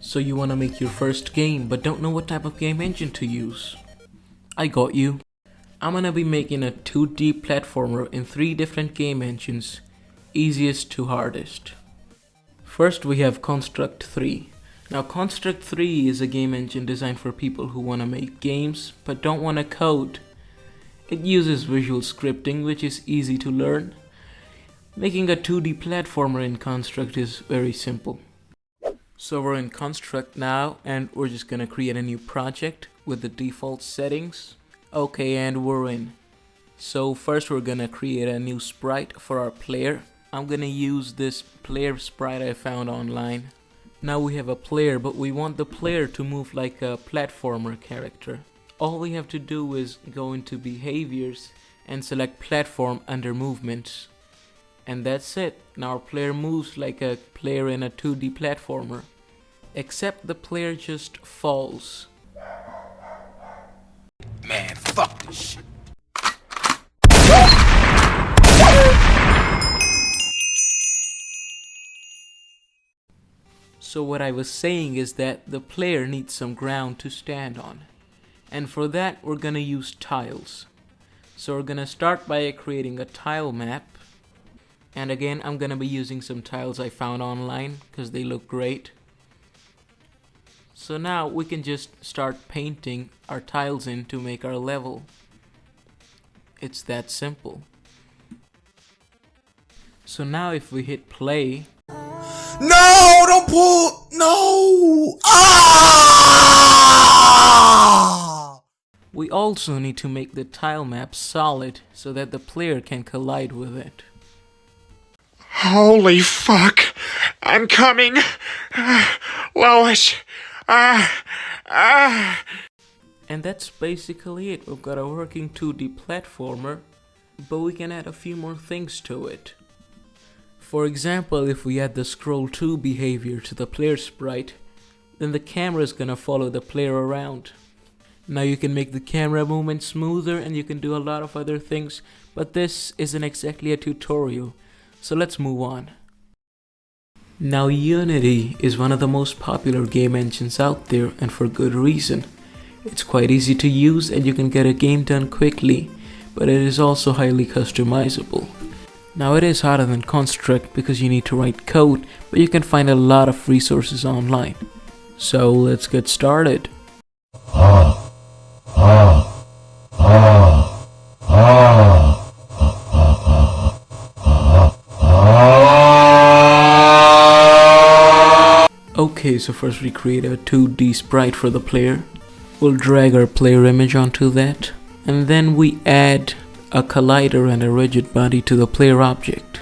So you want to make your first game but don't know what type of game engine to use? I got you. I'm gonna be making a 2D platformer in 3 different game engines, easiest to hardest. First we have Construct 3. Now Construct 3 is a game engine designed for people who want to make games but don't want to code. It uses visual scripting, which is easy to learn. Making a 2D platformer in Construct is very simple. So we're in Construct now and we're just gonna create a new project with the default settings. Okay, and we're in. So first we're gonna create a new sprite for our player. I'm gonna use this player sprite I found online. Now we have a player, but we want the player to move like a platformer character. All we have to do is go into behaviors and select platform under movements. And that's it. Now our player moves like a player in a 2D platformer. Except the player just falls. Man, fuck this shit. So what I was saying is that the player needs some ground to stand on. And for that we're gonna use tiles. So we're gonna start by creating a tile map. And again, I'm gonna be using some tiles I found online because they look great. So now we can just start painting our tiles in to make our level. It's that simple. So now if we hit play. No, don't pull. No. Ah! We also need to make the tile map solid so that the player can collide with it. Holy fuck! I'm coming! Lois! And that's basically it. We've got a working 2D platformer, but we can add a few more things to it. For example, if we add the scroll to behavior to the player sprite, then the camera is gonna follow the player around. Now you can make the camera movement smoother and you can do a lot of other things, but this isn't exactly a tutorial. So let's move on. Now Unity is one of the most popular game engines out there, and for good reason. It's quite easy to use and you can get a game done quickly, but it is also highly customizable. Now it is harder than Construct because you need to write code, but you can find a lot of resources online. So let's get started. Okay, so first we create a 2D sprite for the player. We'll drag our player image onto that. And then we add a collider and a rigid body to the player object.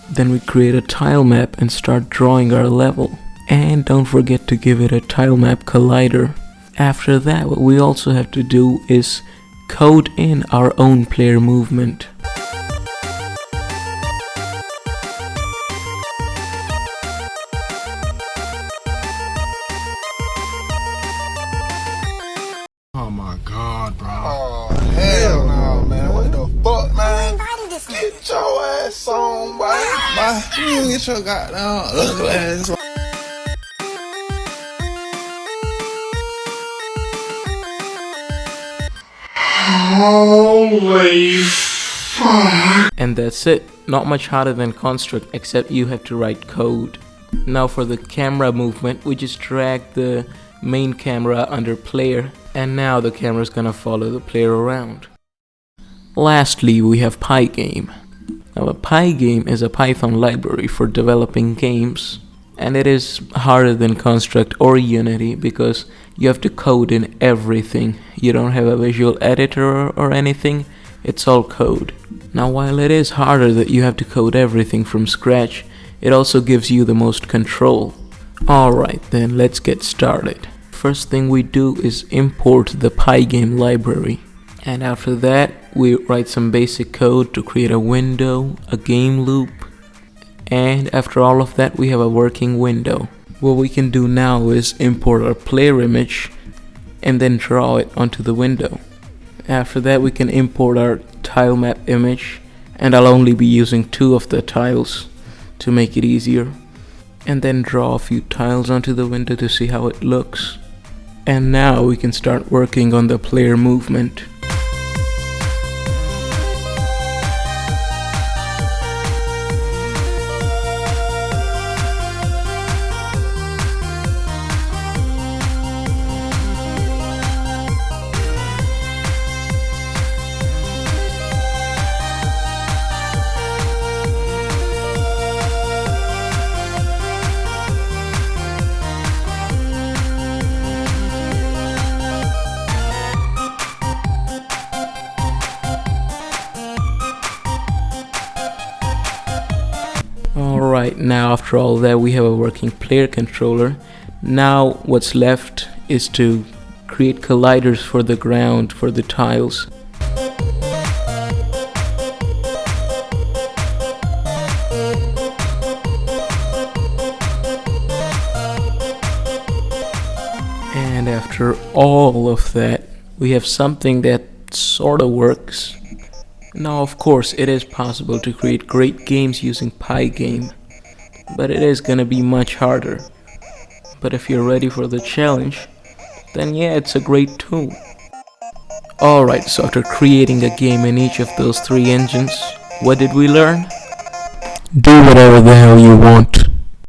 Then we create a tile map and start drawing our level. And don't forget to give it a tile map collider. After that, what we also have to do is code in our own player movement. Oh my god, bro. Oh, hell no, man. What the fuck, man? Get your ass on, boy. Bye. You get your goddamn ugly ass on. Holy fuck. And that's it. Not much harder than Construct, except you have to write code. Now for the camera movement, we just drag the main camera under player, and now the camera is gonna follow the player around. Lastly, we have Pygame. Now a Pygame is a Python library for developing games, and it is harder than Construct or Unity because you have to code in everything. You don't have a visual editor or anything, it's all code. Now while it is harder that you have to code everything from scratch, it also gives you the most control. Alright then, let's get started. First thing we do is import the Pygame library. And after that, we write some basic code to create a window, a game loop, and after all of that we have a working window. What we can do now is import our player image and then draw it onto the window. After that we can import our tile map image, and I'll only be using 2 of the tiles to make it easier. and then draw a few tiles onto the window to see how it looks. And now we can start working on the player movement. Alright, now after all that we have a working player controller. Now what's left is to create colliders for the ground, for the tiles. And after all of that, we have something that sort of works. Now of course it is possible to create great games using Pygame, but it is gonna be much harder. But if you're ready for the challenge, then yeah, it's a great tool. Alright, so after creating a game in each of those three engines, what did we learn? Do whatever the hell you want.